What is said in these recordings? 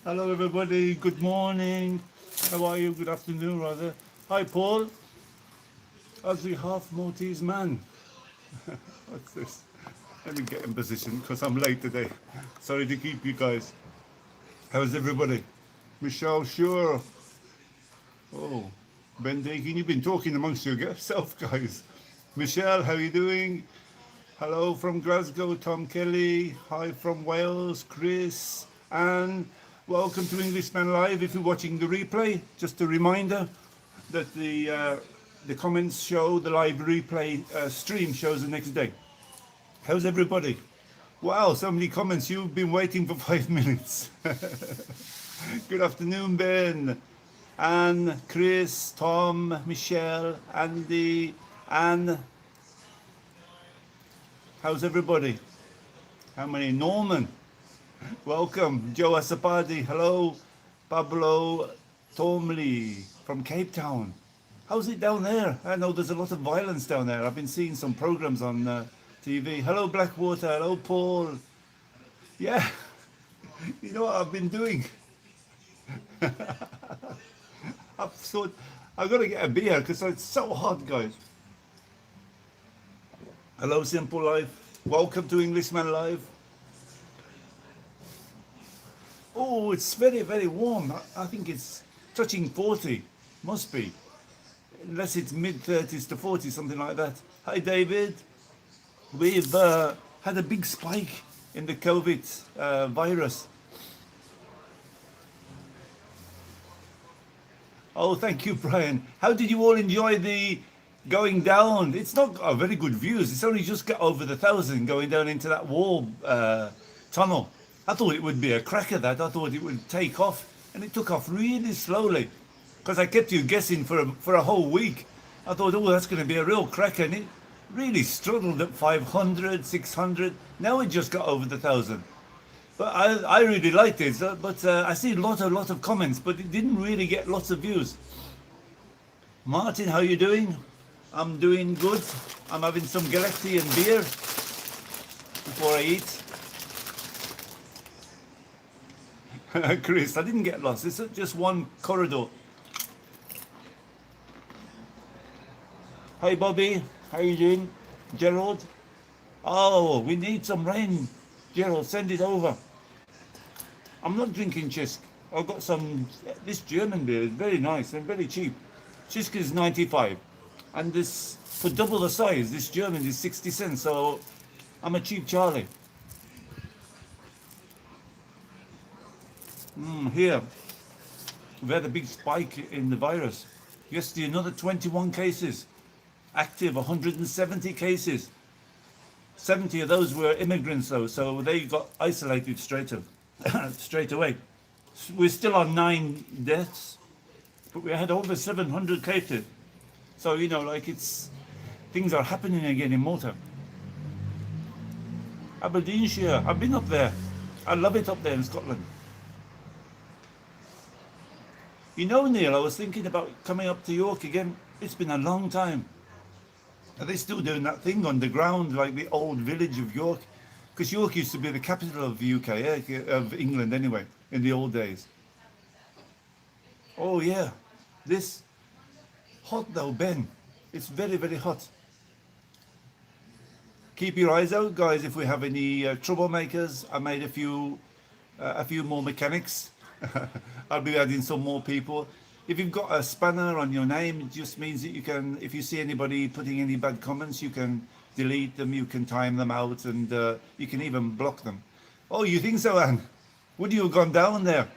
Hello, everybody. Good morning. How are you? Good afternoon, rather. Hi, Paul. As the half Maltese man. What's this? Let me get in position because I'm late today. Sorry to keep you guys. How's everybody? Michelle, sure. Oh, Ben Dakin, you've been talking amongst yourself, guys. Michelle, how are you doing? Hello from Glasgow, Tom Kelly. Hi from Wales, Chris. And welcome to Englishman Live. If you're watching the replay, just a reminder that the comments show the live replay stream shows the next day. How's everybody? Wow, so many comments. You've been waiting for 5 minutes. Good afternoon, Ben. Anne, Chris, Tom, Michelle, Andy, Anne. How's everybody? How many? Norman. Welcome. Joe Asapadi. Hello. Pablo Tomley from Cape Town. How's it down there? I know there's a lot of violence down there. I've been seeing some programs on TV. Hello, Blackwater. Hello, Paul. Yeah. You know what I've been doing? I've thought I've got to get a beer because it's so hot, guys. Hello, Simple Life. Welcome to Englishman Live. Oh, it's very, very warm. I think it's touching 40. Must be. Unless it's mid-30s to 40, something like that. Hi, David. We've had a big spike in the COVID virus. Oh, thank you, Brian. How did you all enjoy the going down? It's not got very good views. It's only just got over the 1,000 going down into that wall tunnel. I thought it would be a cracker, that. I thought it would take off, and it took off really slowly because I kept you guessing for a whole week. I thought, oh, that's going to be a real cracker, and it really struggled at 500, 600. Now it just got over the 1,000. But I really liked it. But I see a lot of comments, but it didn't really get lots of views. Martin, how you doing? I'm doing good. I'm having some Galetti and beer before I eat. Chris, I didn't get lost. It's just one corridor. Hi, Bobby. How you doing? Gerald? Oh, we need some rain. Gerald, send it over. I'm not drinking Chit. I've got this German beer is very nice and very cheap. Chit is 95. And this, for double the size, this German is 60 cents. So I'm a cheap Charlie. Here, we had a big spike in the virus. Yesterday, another 21 cases. Active, 170 cases. 70 of those were immigrants, though, so they got isolated straight away. We're still on 9 deaths, but we had over 700 cases. So, you know, like things are happening again in Malta. Aberdeenshire, I've been up there. I love it up there in Scotland. You know, Neil, I was thinking about coming up to York again. It's been a long time. Are they still doing that thing underground, like the old village of York? Because York used to be the capital of the UK, of England anyway, in the old days. Oh yeah, this hot though, Ben. It's very, very hot. Keep your eyes out, guys. If we have any troublemakers, I made a few more mechanics. I'll be adding some more people. If you've got a spanner on your name, it just means that you can, if you see anybody putting any bad comments, you can delete them, you can time them out, and you can even block them. Oh, you think so, Anne? Would you have gone down there?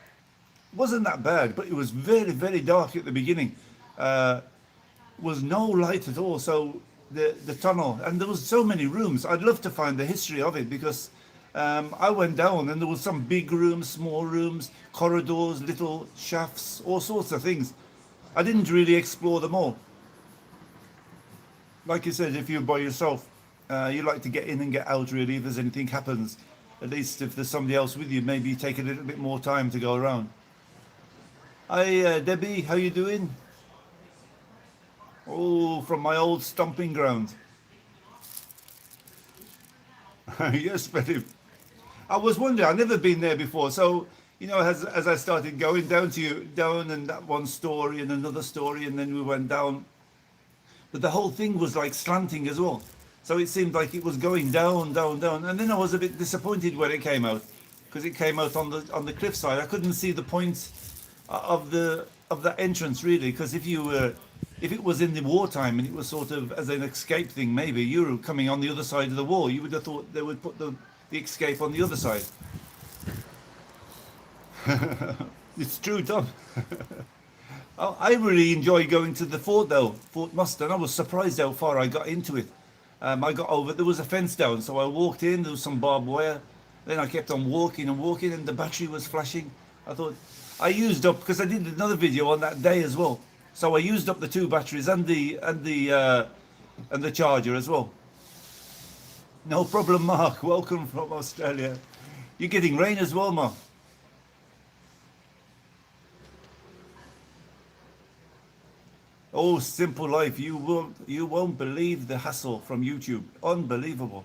It wasn't that bad, but it was very, very dark at the beginning. Was no light at all, so the tunnel, and there was so many rooms. I'd love to find the history of it, because I went down and there was some big rooms, small rooms, corridors, little shafts, all sorts of things. I didn't really explore them all. Like you said, if you're by yourself, you like to get in and get out really, if there's anything happens. At least if there's somebody else with you, maybe take a little bit more time to go around. Hi Debbie, how you doing? Oh, from my old stomping ground. Yes, Philip. I was wondering, I've never been there before, so you know, as I started going down and that one story and another story, and then we went down, but the whole thing was like slanting as well. So it seemed like it was going down, down, down, and then I was a bit disappointed when it came out, because it came out on the cliffside. I couldn't see the point of that entrance really, because if it was in the wartime and it was sort of as an escape thing, maybe you were coming on the other side of the wall, you would have thought they would put the escape on the other side. It's true, Tom. I really enjoy going to the fort though, Fort Mustard. I was surprised how far I got into it. I got over, there was a fence down, so I walked in, there was some barbed wire. Then I kept on walking and walking, and the battery was flashing. I thought, I used up, because I did another video on that day as well. So I used up the 2 batteries and the charger as well. No problem, Mark. Welcome from Australia. You're getting rain as well, Mark. Oh, simple life. You won't believe the hassle from YouTube. Unbelievable.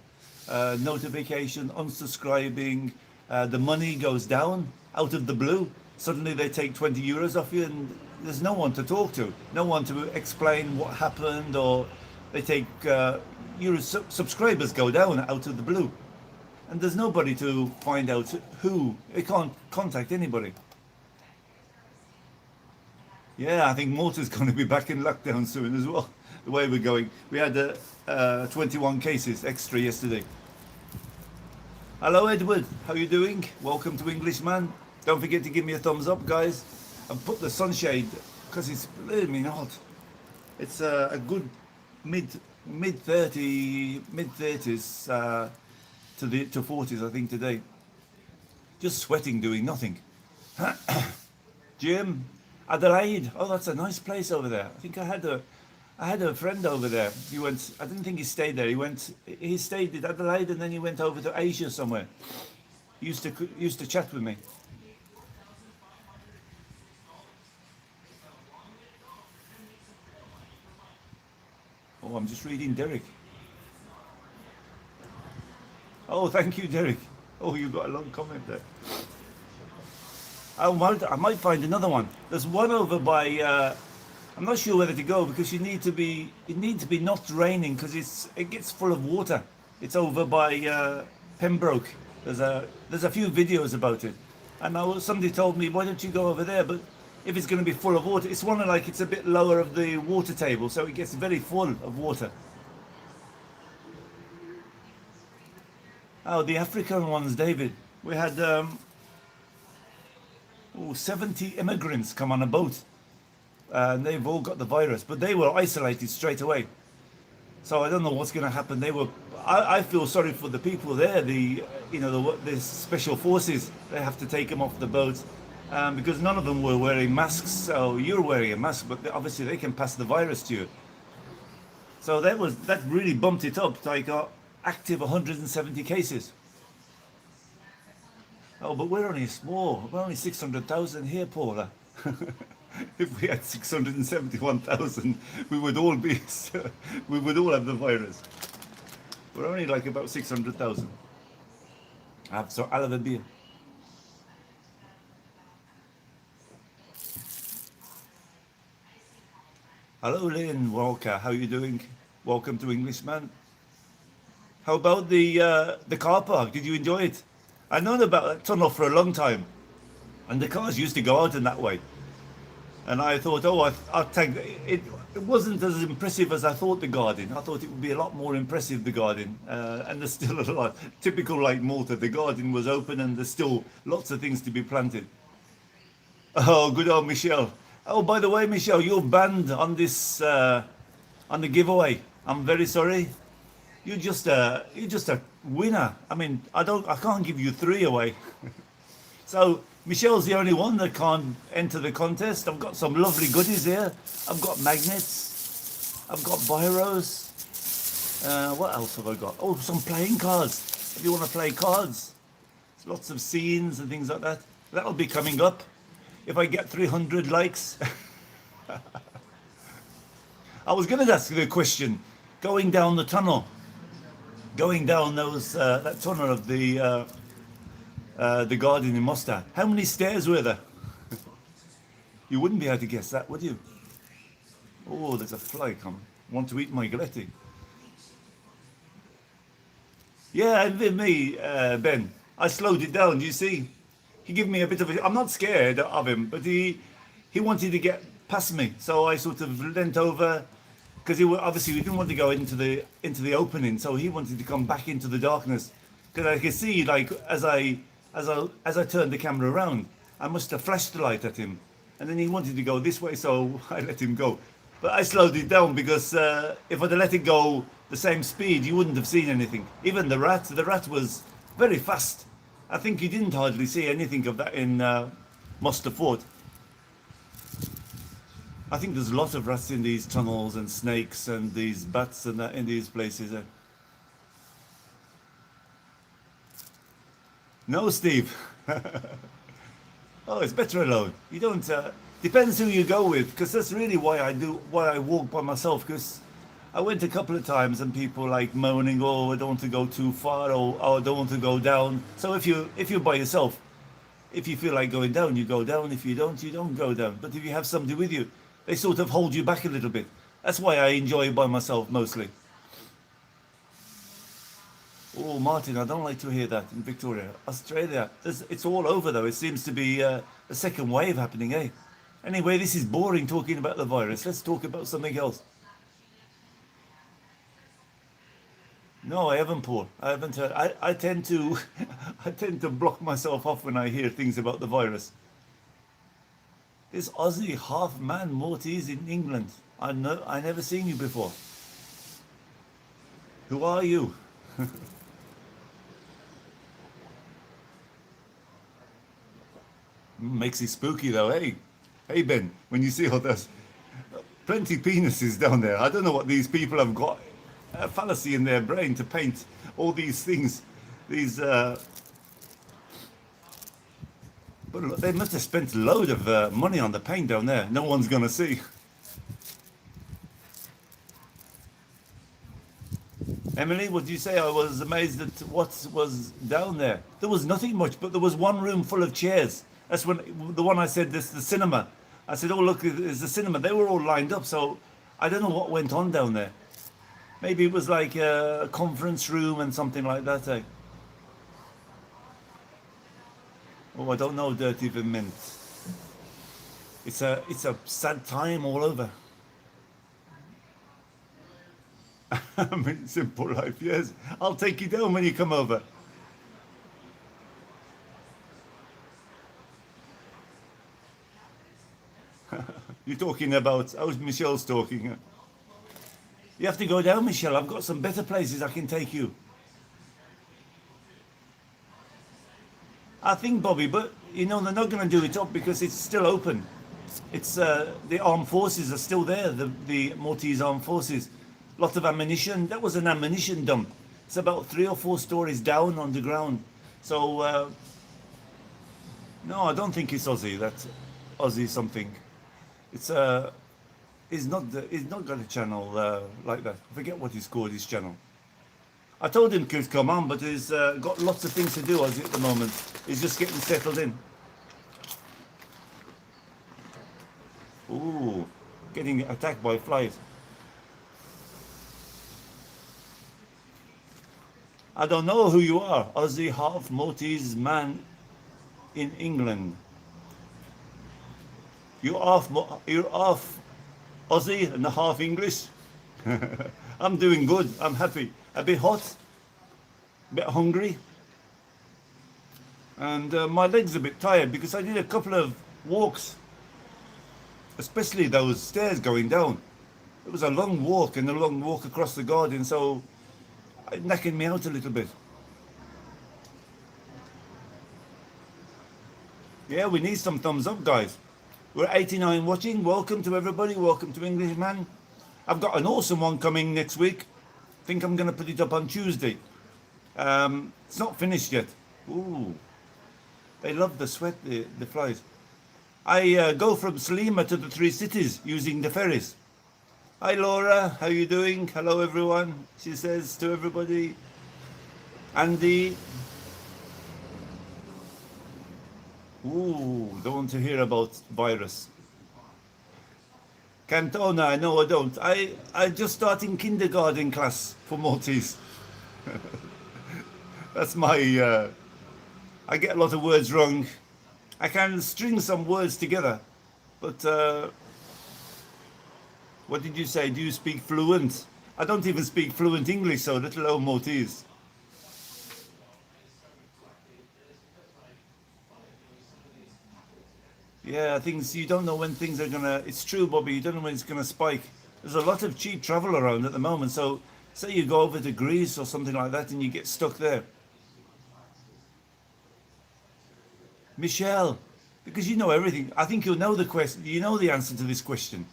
Notification, unsubscribing, the money goes down out of the blue. Suddenly they take 20 euros off you, and there's no one to talk to, no one to explain what happened, or they take your subscribers go down out of the blue, and there's nobody to find out who. They can't contact anybody. Yeah, I think Malta's going to be back in lockdown soon as well, the way we're going. We had 21 cases extra yesterday. Hello Edward, how are you doing? Welcome to Englishman. Don't forget to give me a thumbs up, guys, and put the sunshade, because it's blooming hot. It's a good mid 30s to 40s, I think, today. Just sweating, doing nothing. Jim, Adelaide. Oh, that's a nice place over there. I think I had a friend over there. He went. I didn't think he stayed there. He stayed in Adelaide, and then he went over to Asia somewhere. He used to chat with me. Oh, I'm just reading Derek. Oh, thank you, Derek. Oh, you got a long comment there. I might find another one. There's one over by. I'm not sure whether to go, because it needs to be not raining, because it gets full of water. It's over by Pembroke. There's a few videos about it, and somebody told me, why don't you go over there? But if it's going to be full of water, it's one like it's a bit lower of the water table, so it gets very full of water. Oh, the African ones, David. We had 70 immigrants come on a boat, and they've all got the virus, but they were isolated straight away. So I don't know what's going to happen. I feel sorry for the people there. The special forces. They have to take them off the boat, because none of them were wearing masks. So you're wearing a mask, but obviously they can pass the virus to you. So that really bumped it up. So I got active 170 cases. Oh, but we're only small. We're only 600,000 here, Paula. If we had 671,000, we would all have the virus. We're only like about 600,000. So I'll have a beer. Hello, Lynn Walker. How are you doing? Welcome to Englishman. How about the car park? Did you enjoy it? I've known about that tunnel for a long time, and the cars used to go out in that way. And I thought, I'll take it. It wasn't as impressive as I thought, the garden. I thought it would be a lot more impressive, the garden. And there's still a lot. Typical like Malta, the garden was open and there's still lots of things to be planted. Oh, good old Michelle. Oh, by the way, Michelle, you're banned on this, on the giveaway. I'm very sorry. You're just a winner. I mean, I can't give you 3 away. So Michelle's the only one that can't enter the contest. I've got some lovely goodies here. I've got magnets. I've got biros. What else have I got? Oh, some playing cards. If you want to play cards. There's lots of scenes and things like that. That'll be coming up if I get 300 likes. I was going to ask you a question. Going down the tunnel. Going down that tunnel of the the garden in Malta. How many stairs were there? You wouldn't be able to guess that, would you? Oh, there's a fly coming. Want to eat my galetti? Yeah, and with me, Ben, I slowed it down. You see, he gave me a bit of a. I'm not scared of him, but he wanted to get past me, so I sort of leant over because obviously we didn't want to go into the opening, so he wanted to come back into the darkness because I could see like as I turned the camera around, I must have flashed the light at him, and then he wanted to go this way, so I let him go. But I slowed it down because if I'd have let it go the same speed, you wouldn't have seen anything. Even the rat was very fast. I think you didn't hardly see anything of that in Moster Fort. I think there's a lot of rats in these tunnels and snakes and these bats and that in these places. No, Steve. Oh, it's better alone. You don't. Depends who you go with, because that's really why I walk by myself. Because I went a couple of times and people like moaning, "Oh, I don't want to go too far," or "Oh, I don't want to go down." So if you're by yourself, if you feel like going down, you go down. If you don't go down. But if you have somebody with you, they sort of hold you back a little bit. That's why I enjoy by myself mostly. Oh, Martin, I don't like to hear that in Victoria. Australia, it's all over though. It seems to be a second wave happening, eh? Anyway, this is boring talking about the virus. Let's talk about something else. No, I haven't, Paul. I haven't heard. I tend to, I tend to block myself off when I hear things about the virus. This Aussie half man Maltese in England. I never seen you before. Who are you? Makes it spooky though, hey? Hey Ben, when you see all those plenty penises down there, I don't know what these people have got a fallacy in their brain to paint all these things. These, but they must have spent a load of money on the paint down there. No one's gonna see. Emily, what did you say? I was amazed at what was down there. There was nothing much, but there was one room full of chairs. That's when the one I said, this the cinema. I said, oh look, it's the cinema. They were all lined up, so I don't know what went on down there. Maybe it was like a conference room and something like that. Eh? Oh, I don't know, Dirty Mint. It's a sad time all over. I mean, simple life, yes. I'll take you down when you come over. You're talking about, how's Michelle's talking? You have to go down, Michelle. I've got some better places I can take you. I think, Bobby, but you know, they're not going to do it up because it's still open. It's the armed forces are still there, the Maltese armed forces. Lot of ammunition. That was an ammunition dump. It's about 3 or 4 stories down on the ground. So, no, I don't think it's Aussie. That's Aussie something. It's he's not got a channel like that. I forget what he's called, his channel. I told him to come on, but he's got lots of things to do Aussie at the moment. He's just getting settled in. Ooh, getting attacked by flies. I don't know who you are. Aussie half Maltese man in England. You're half Aussie and half English. I'm doing good. I'm happy. A bit hot, a bit hungry, and my legs are a bit tired because I did a couple of walks, especially those stairs going down. It was a long walk and a long walk across the garden, so it knackered me out a little bit. Yeah, we need some thumbs up, guys. We're 89 watching. Welcome to everybody. Welcome to Englishman. I've got an awesome one coming next week. I think I'm going to put it up on Tuesday. It's not finished yet. Ooh, they love the sweat, the flies. I go from Salima to the 3 cities using the ferries. Hi Laura, how you doing? Hello everyone, she says to everybody. Andy. Ooh, don't want to hear about virus. Cantona, no, I don't. I just starting kindergarten class for Maltese. That's my. I get a lot of words wrong. I can string some words together, but what did you say? Do you speak fluent? I don't even speak fluent English, so let alone Maltese. Yeah, things you don't know when things are gonna. It's true, Bobby. You don't know when it's gonna spike. There's a lot of cheap travel around at the moment. So, say you go over to Greece or something like that, and you get stuck there. Michelle, because you know everything. I think you'll know the question. You know the answer to this question.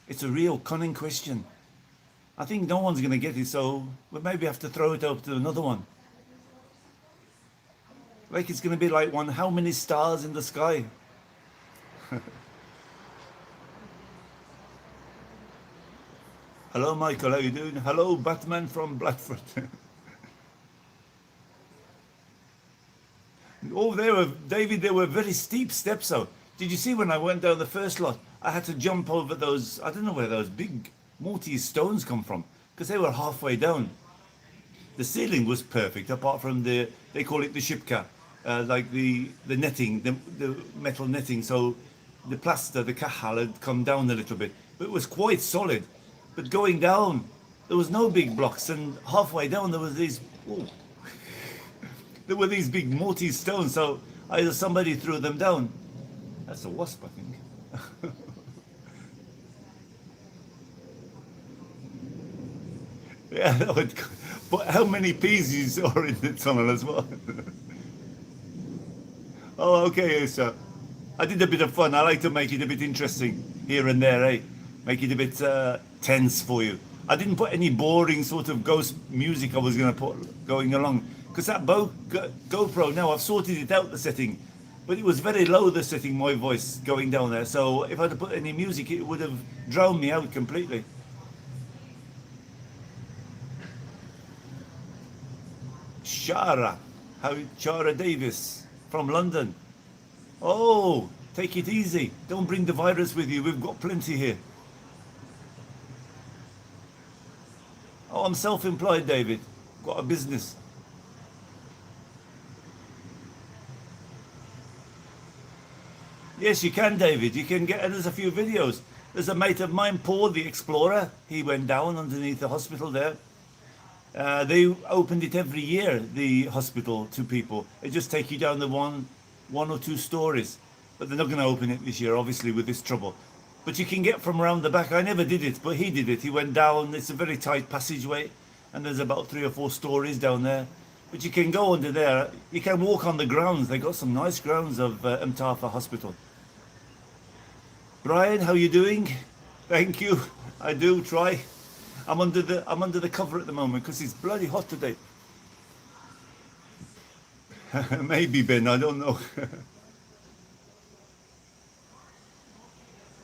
It's a real cunning question. I think no one's gonna get it, so we maybe have to throw it up to another one. Like it's gonna be like one. How many stars in the sky? Hello, Michael. How you doing? Hello, Batman from Blackford. Oh, they were, David, they were very steep steps though. Did you see when I went down the first lot? I had to jump over those, I don't know where those big Maltese stones come from, because they were halfway down. The ceiling was perfect, apart from the, they call it the shipka, like the netting, the metal netting. So the plaster, the kahal had come down a little bit, but it was quite solid. But going down, there was no big blocks, and halfway down there was these, oh, there were these big Maltese stones. So either somebody threw them down. That's a wasp, I think. Yeah, that would, but how many peas you saw in the tunnel as well? Oh, okay, so I did a bit of fun. I like to make it a bit interesting here and there, eh? Make it a bit tense for you. I didn't put any boring sort of ghost music I was going to put going along. Because that GoPro, now I've sorted it out, the setting. But it was very low, the setting, my voice going down there. So if I'd have put any music, it would have drowned me out completely. Shara, Shara Davis from London. Oh, take it easy. Don't bring the virus with you. We've got plenty here. Oh, I'm self-employed, David. Got a business. Yes, you can, David. You can get, and there's a few videos. There's a mate of mine, Paul, the explorer. He went down underneath the hospital there. They opened it every year, the hospital, to people. They just take you down the one or two stories. But they're not going to open it this year, obviously, with this trouble. But you can get from around the back. I never did it, but he did it. He went down. It's a very tight passageway, and there's about 3 or 4 stories down there. But you can go under there. You can walk on the grounds. They got some nice grounds of Mtafa Hospital. Brian, how you doing? Thank you. I do try. I'm under the cover at the moment because it's bloody hot today. Maybe Ben, I don't know.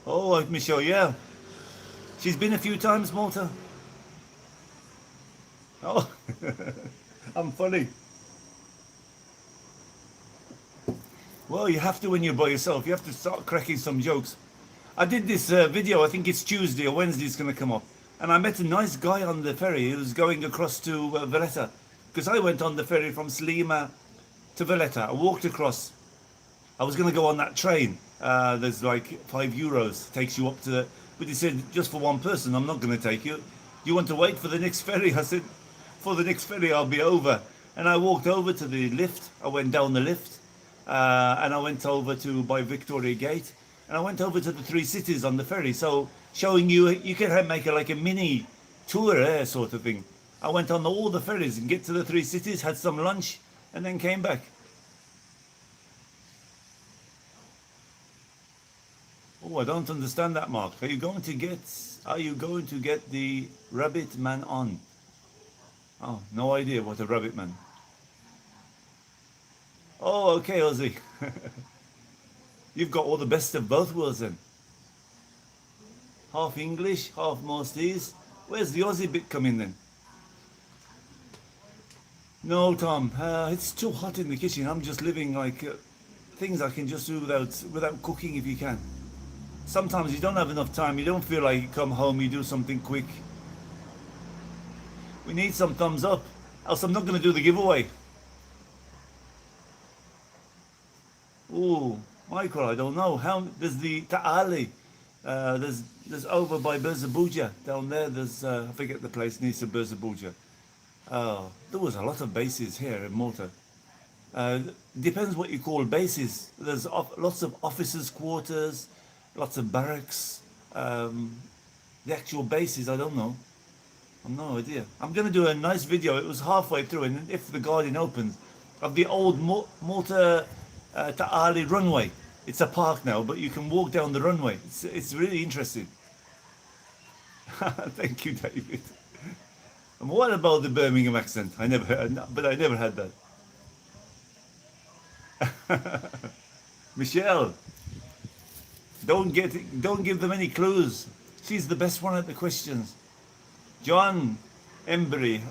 Oh, Michelle, yeah. She's been a few times, Malta. Oh, I'm funny. Well, you have to when you're by yourself. You have to start cracking some jokes. I did this video, I think it's Tuesday or Wednesday it's going to come up. And I met a nice guy on the ferry who was going across to Valletta. Because I went on the ferry from Slima to Valletta. I walked across. I was going to go on that train. There's like €5. Takes you up to the... But he said, just for one person, I'm not going to take you. You want to wait for the next ferry? I said, for the next ferry, I'll be over. And I walked over to the lift. I went down the lift. And I went over to by Victoria Gate. And I went over to the 3 cities on the ferry. So showing you, you can make like a mini tour there sort of thing. I went on all the ferries and get to the 3 cities, had some lunch, and then came back. Oh, I don't understand that, Mark. Are you going to get the rabbit man on? Oh, no idea what a rabbit man. Oh, okay, Ozzy. You've got all the best of both worlds then. Half English, half Maltese. Where's the Aussie bit coming then? No, Tom. It's too hot in the kitchen. I'm just living like things I can just do without cooking if you can. Sometimes you don't have enough time. You don't feel like you come home, you do something quick. We need some thumbs up, else I'm not going to do the giveaway. Ooh, Michael, I don't know. How there's the Ta'ali. There's over by Berzabuja down there. There's I forget the place near to Berzabuja. Oh, there was a lot of bases here in Malta. Depends what you call bases. There's lots of officers' quarters, lots of barracks. The actual bases, I don't know. I've no idea. I'm going to do a nice video. It was halfway through, and if the garden opens, of the old Malta Ta'ali runway. It's a park now, but you can walk down the runway. It's really interesting. Thank you, David. And what about the Birmingham accent? I never heard, but I never had that. Michelle, don't give them any clues. She's the best one at the questions. John Embry,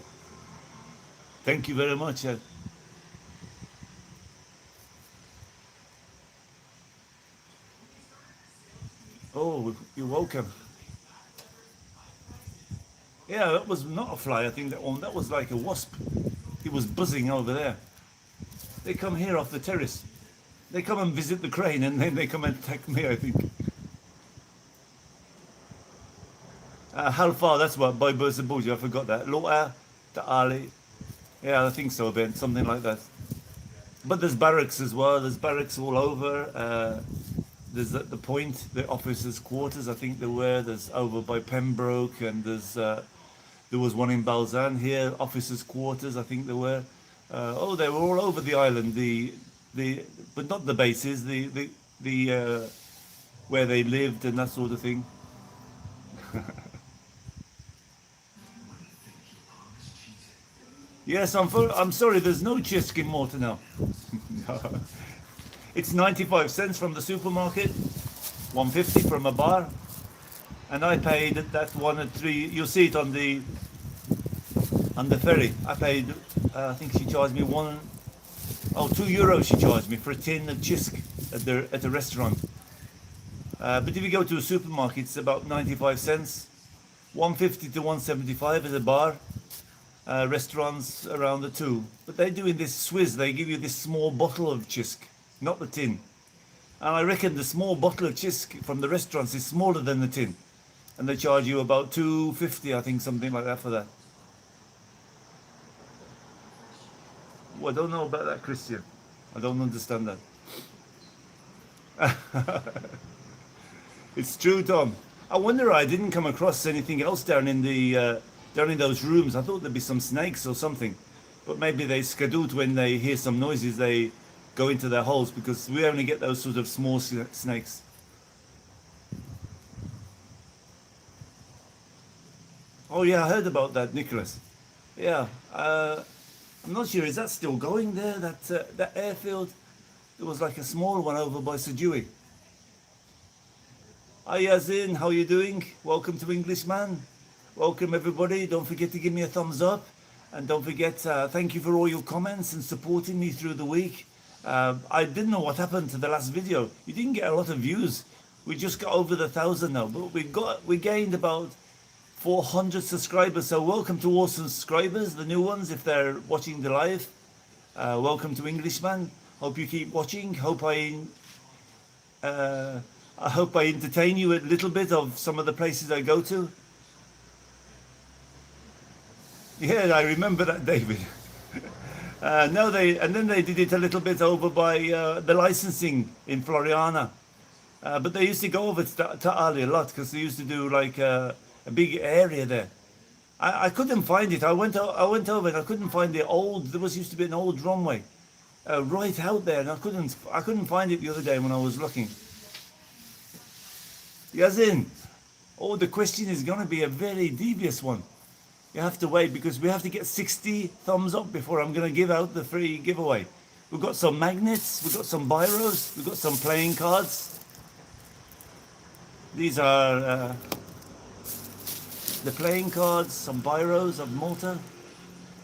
thank you very much. Oh, you're welcome. Yeah, that was not a fly. I think that one. That was like a wasp. He was buzzing over there. They come here off the terrace. They come and visit the crane, and then they come and attack me, I think. How far? That's what, by Berzabuja, I forgot that. Lota, Ta'ali. Yeah, I think so, Ben. Something like that. But there's barracks as well. There's barracks all over. There's at the point, the officers' quarters, I think there were. There's over by Pembroke, and there was one in Balzan here, officers' quarters, I think there were. Oh, they were all over the island. But not the bases. The where they lived and that sort of thing. Yes, I'm sorry. There's no Chit in Malta now. No. It's 95 cents from the supermarket, 150 from a bar, and I paid that 1 and 3. You'll see it on the ferry. I paid. I think she charged me €2 she charged me for a tin of chisk at the restaurant. But if you go to a supermarket, it's about 95 cents, 150 to 175 at a bar. Restaurants around the two, but they do in this Swiss. They give you this small bottle of chisk, not the tin. And I reckon the small bottle of chisk from the restaurants is smaller than the tin, and they charge you about $2.50, I think, something like that for that. Well, I don't know about that, Christian. I don't understand that. It's true, Tom. I wonder I didn't come across anything else down in those rooms. I thought there'd be some snakes or something, but maybe they skedoot when they hear some noises. They go into their holes, because we only get those sort of small snakes. Oh yeah, I heard about that, Nicholas. Yeah, I'm not sure. Is that still going there? That airfield? There was like a small one over by Sejui. Hi Yazin, how are you doing? Welcome to Englishman. Welcome everybody. Don't forget to give me a thumbs up, and don't forget, thank you for all your comments and supporting me through the week. I didn't know what happened to the last video. You didn't get a lot of views. We just got over the 1,000 now, but we gained about 400 subscribers. So welcome to all subscribers, the new ones, if they're watching the live. Welcome to Englishman. Hope you keep watching. Hope I entertain you a little bit of some of the places I go to. Yeah, I remember that, David. No, then they did it a little bit over by the licensing in Floriana. But they used to go over to Ali a lot, because they used to do like a big area there. I couldn't find it. I went over and I couldn't find there used to be an old runway right out there, and I couldn't find it the other day when I was looking. Yazin, the question is going to be a very devious one. You have to wait, because we have to get 60 thumbs up before I'm going to give out the free giveaway. We've got some magnets, we've got some biros, we've got some playing cards. These are the playing cards, some biros of Malta.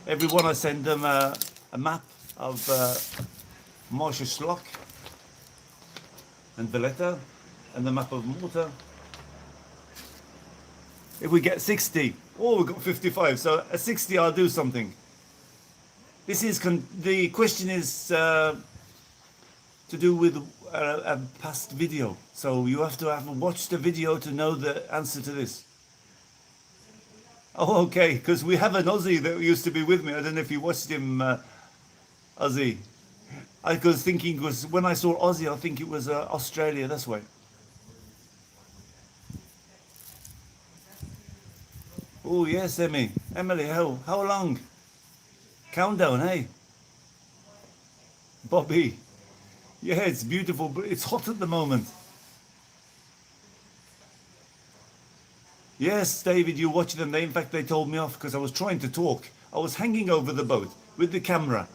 Everyone I send them a map of Marshall Schlock. and Valletta and the map of Malta. If we get 60, oh, we've got 55. So at 60, I'll do something. This is the question is to do with a past video. So you have to have watched the video to know the answer to this. Oh, okay, because we have an Aussie that used to be with me. I don't know if you watched him, Aussie. I was thinking, because when I saw Aussie, I think it was Australia, that's why. Oh, yes, Emily, how long? Countdown, hey? Bobby. Yeah, it's beautiful, but it's hot at the moment. Yes, David, you watch them. In fact, they told me off because I was trying to talk. I was hanging over the boat with the camera,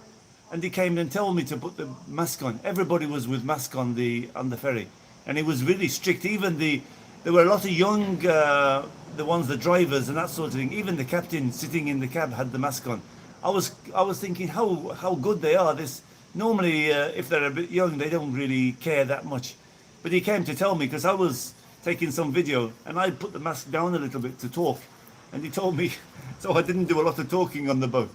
and he came and told me to put the mask on. Everybody was with mask on the ferry, and it was really strict. Even there were a lot of young, the drivers and that sort of thing. Even the captain sitting in the cab had the mask on. I was thinking how good they are. Normally, if they're a bit young, they don't really care that much. But he came to tell me because I was taking some video and I put the mask down a little bit to talk, and he told me, so I didn't do a lot of talking on the boat.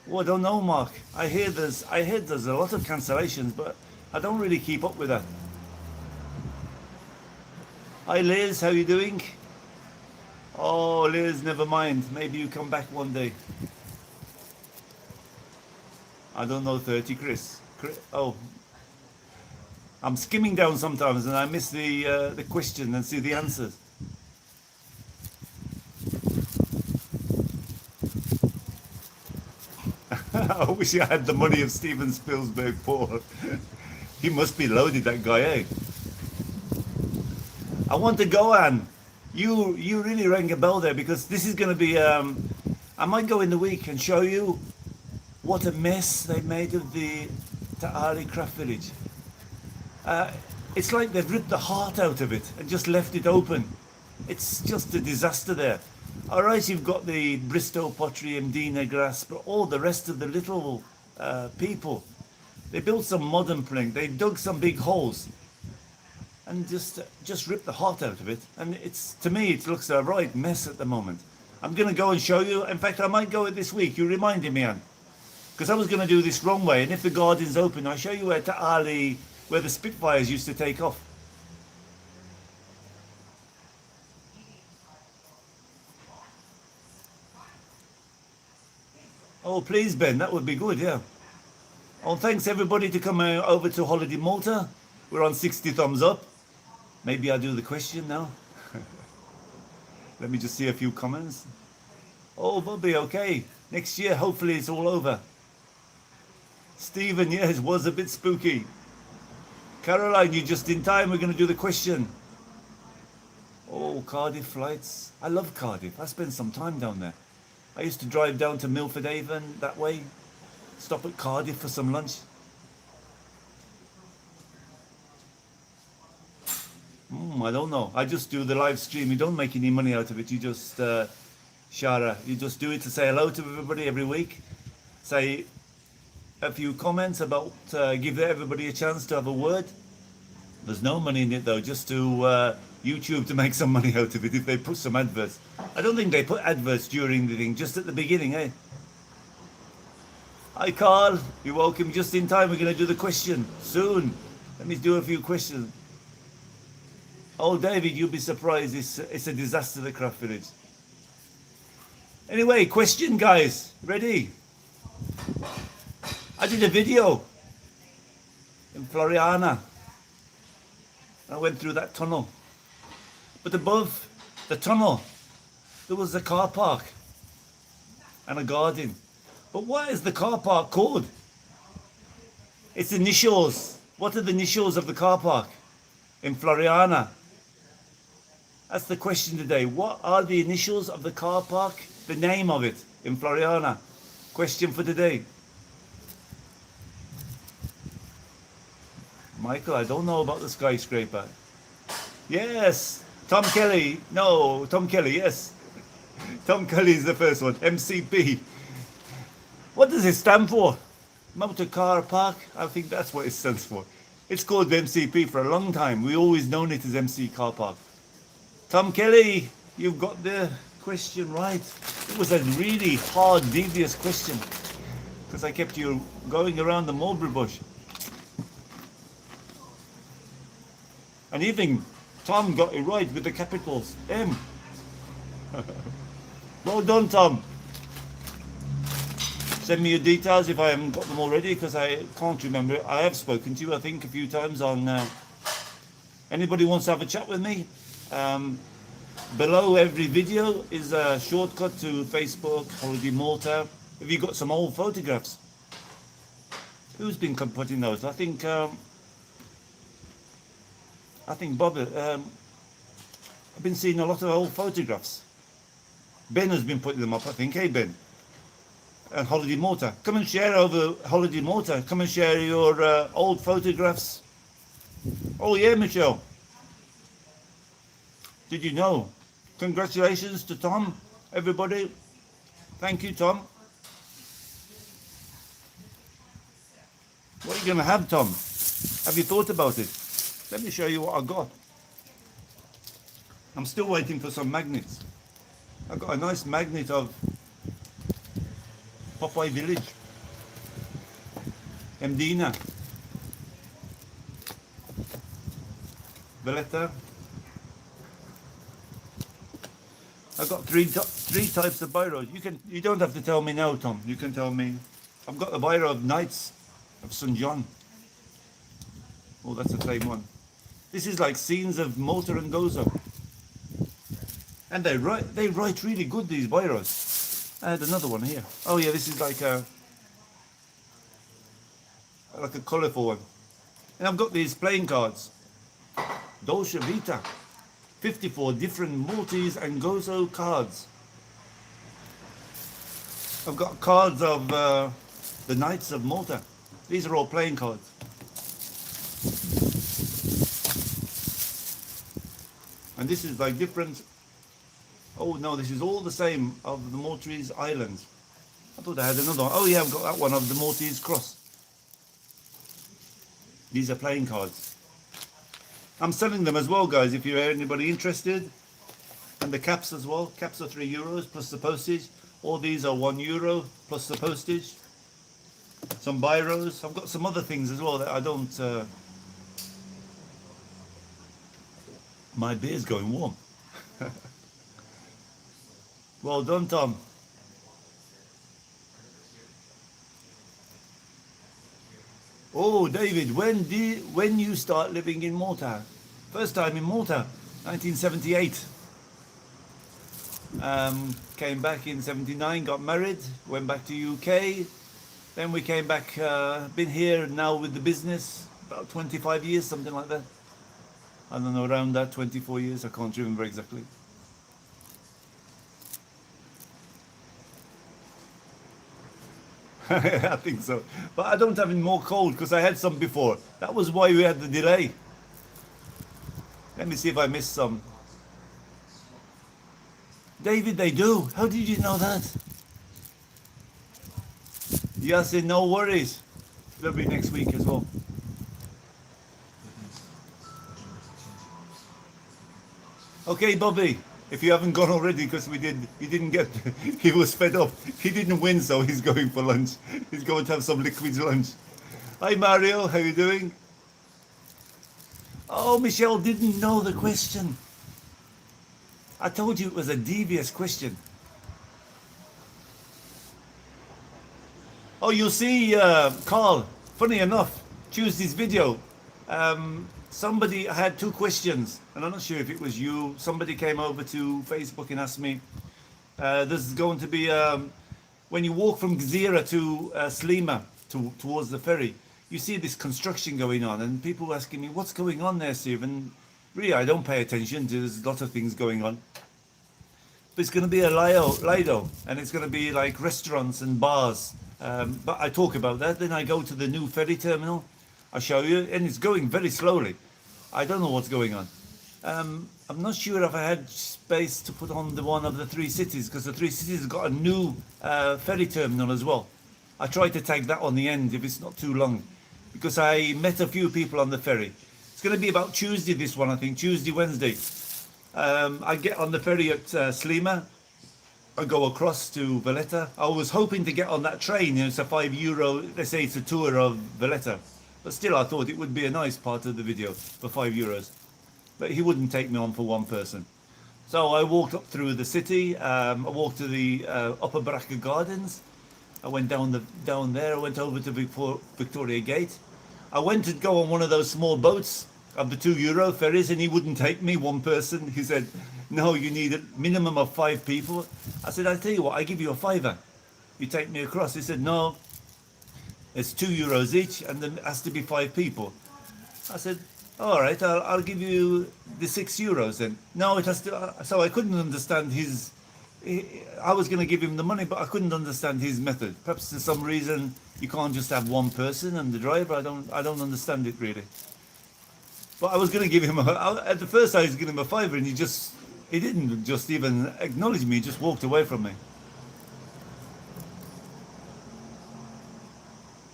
Well, I don't know, Mark. I heard there's a lot of cancellations, but I don't really keep up with that. Hi Liz, how you doing? Oh Liz, never mind. Maybe you come back one day. I don't know 30, Chris. Oh, I'm skimming down sometimes and I miss the question and see the answers. I wish I had the money of Steven Spielberg, Paul. He must be loaded, that guy, eh? I want to go, Anne. You really rang a bell there, because this is going to be, I might go in the week and show you what a mess they made of the Ta'ali craft village. It's like they've ripped the heart out of it and just left it open. It's just a disaster there. All right, you've got the Bristow pottery and Dina grass, but all the rest of the little people, they built some modern plank. They dug some big holes and just ripped the heart out of it. And to me, it looks a right mess at the moment. I'm going to go and show you. In fact, I might go this week. You reminded me, Anne, because I was going to do this wrong way. And if the garden's open, I'll show you where Ta'ali, where the Spitfires used to take off. Oh, please, Ben, that would be good, yeah. Oh, thanks everybody to come over to Holiday Malta. We're on 60 thumbs up. Maybe I'll do the question now. Let me just see a few comments. Oh, Bobby, okay. Next year, hopefully it's all over. Stephen, yes, was a bit spooky. Caroline, you're just in time. We're going to do the question. Oh, Cardiff flights. I love Cardiff. I spent some time down there. I used to drive down to Milford Haven that way. Stop at Cardiff for some lunch. I don't know. I just do the live stream. You don't make any money out of it. You just, Shara, you just do it to say hello to everybody every week. Say a few comments about, give everybody a chance to have a word. There's no money in it though, just to YouTube to make some money out of it if they put some adverts. I don't think they put adverts during the thing, just at the beginning, eh? Hi Carl, you're welcome. Just in time, we're going to do the question soon. Let me do a few questions. Oh David, you'll be surprised, it's a disaster, the craft village. Anyway, question guys, ready? I did a video in Floriana. I went through that tunnel. But above the tunnel, there was a car park and a garden. But what is the car park called? It's initials. What are the initials of the car park in Floriana? That's the question today. What are the initials of the car park? The name of it in Floriana. Question for today. Michael, I don't know about the skyscraper. Yes, Tom Kelly. No, Tom Kelly, yes. Tom Kelly is the first one. MCP. What does it stand for? Motor Car Park? I think that's what it stands for. It's called the MCP for a long time. We always known it as MC Car Park. Tom Kelly, you've got the question right. It was a really hard, devious question because I kept you going around the mulberry bush. And even Tom got it right with the capitals M. Well done, Tom. Send me your details if I haven't got them already, because I can't remember. I have spoken to you, I think, a few times on... anybody wants to have a chat with me? Below every video is a shortcut to Facebook, Holiday Malta. Have you got some old photographs? Who's been putting those? I think Bob... I've been seeing a lot of old photographs. Ben has been putting them up, I think. Hey, Ben. And Holiday Malta. Come and share over Holiday Malta. Come and share your old photographs. Oh yeah, Michelle. Did you know? Congratulations to Tom, everybody. Thank you, Tom. What are you going to have, Tom? Have you thought about it? Let me show you what I got. I'm still waiting for some magnets. I got a nice magnet of Popeye Village, Mdina, Valletta. I've got three types of biros. You don't have to tell me now, Tom. You can tell me. I've got the biro of Knights of St. John. Oh, that's the same one. This is like scenes of Malta and Gozo. And they write really good, these biros. I had another one here. Oh yeah, this is like a colourful one. And I've got these playing cards. Dolce Vita. 54 different Maltese and Gozo cards. I've got cards of the Knights of Malta. These are all playing cards. And this is like different... Oh no, this is all the same of the Maltese Islands. I thought I had another one. Oh yeah, I've got that one of the Maltese Cross. These are playing cards. I'm selling them as well, guys, if you're anybody interested. And the caps as well. Caps are €3 plus the postage. All these are €1 plus the postage. Some biros. I've got some other things as well that I don't... My beer's going warm. Well done, Tom. Oh, David, when you start living in Malta? First time in Malta, 1978. Came back in 79, got married, went back to UK. Then we came back, been here now with the business, about 25 years, something like that. I don't know, around that, 24 years, I can't remember exactly. I think so. But I don't have any more cold because I had some before. That was why we had the delay. Let me see if I missed some. David, they do. How did you know that? Yes, no worries. They'll be next week as well. Okay, Bobby. If you haven't gone already, because you didn't get, he was fed up. He didn't win, so he's going for lunch. He's going to have some liquids lunch. Hi Mario, how you doing? Oh, Michelle didn't know the question. I told you it was a devious question. Oh, you'll see, Carl, funny enough, Tuesday's video, somebody had two questions, and I'm not sure if it was you. Somebody came over to Facebook and asked me, there's going to be, when you walk from Gzira to Slima, towards the ferry, you see this construction going on, and people were asking me, what's going on there, Steve? And really, I don't pay attention. There's a lot of things going on. But it's going to be a Lido, and it's going to be like restaurants and bars. But I talk about that, then I go to the new ferry terminal. I'll show you, and it's going very slowly. I don't know what's going on. I'm not sure if I had space to put on the one of the three cities, because the three cities have got a new ferry terminal as well. I tried to tag that on the end if it's not too long. because I met a few people on the ferry. It's going to be about Tuesday, this one, I think, Tuesday, Wednesday. I get on the ferry at Slima. I go across to Valletta. I was hoping to get on that train. You know, it's a €5. They say it's a tour of Valletta. But still, I thought it would be a nice part of the video for €5. But he wouldn't take me on for one person. So I walked up through the city. I walked to the Upper Baraka Gardens. I went down there. I went over to Victoria Gate. I went to go on one of those small boats of the €2 ferries, and he wouldn't take me, one person. He said, no, you need a minimum of 5 people. I said, I tell you what, I give you a £5. You take me across. He said, no, it's €2 each, and there has to be 5 people. I said, all right, I'll give you the €6 then. No, it has to. So I couldn't understand his. I was going to give him the money, but I couldn't understand his method. Perhaps there's some reason you can't just have one person and the driver. I don't understand it really. But I was going to give him at the first I was giving him a £5, and he didn't just even acknowledge me. He just walked away from me.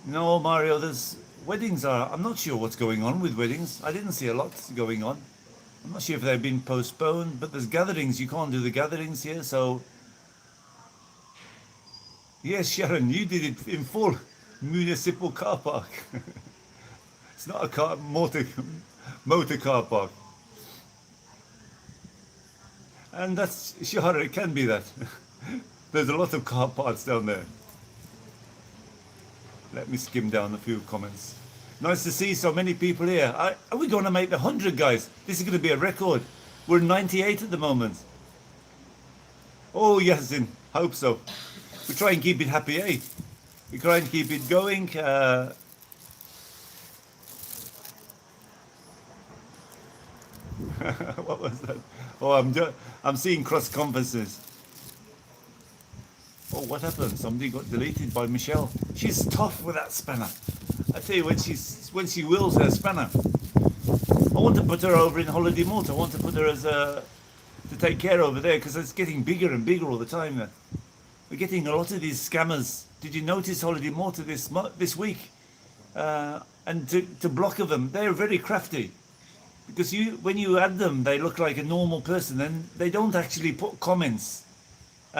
No, Mario, there's weddings are. I'm not sure what's going on with weddings. I didn't see a lot going on. I'm not sure if they've been postponed, but there's gatherings. You can't do the gatherings here, so. Yes, Sharon, you did it in full. Municipal car park. It's not a motor car park. And that's, sure, it can be that. There's a lot of car parks down there. Let me skim down a few comments. Nice to see so many people here. Are we going to make the 100, guys? This is going to be a record. We're 98 at the moment. Oh, yes, hope so. We try and keep it happy, eh? We try and keep it going. What was that? Oh, I'm seeing cross conferences. Oh, what happened? Somebody got deleted by Michelle. She's tough with that spanner. I tell you, when she wills her spanner. I want to put her over in Holiday Malta. I want to put her as to take care over there, because it's getting bigger and bigger all the time. We're getting a lot of these scammers. Did you notice Holiday Malta this week? And to block of them, they're very crafty. Because when you add them, they look like a normal person, and they don't actually put comments.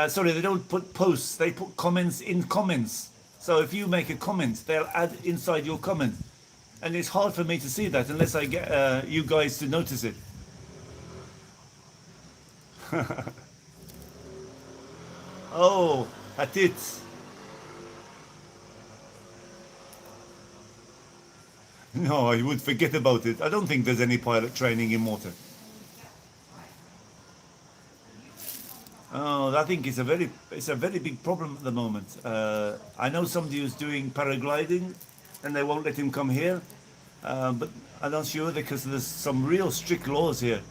Sorry, they don't put posts, they put comments in comments. So if you make a comment, they'll add inside your comment. And it's hard for me to see that unless I get you guys to notice it. Oh, at it. No, I would forget about it. I don't think there's any pilot training in Malta. Oh, I think it's a very big problem at the moment. I know somebody who's doing paragliding, and they won't let him come here. But I'm not sure, because there's some real strict laws here.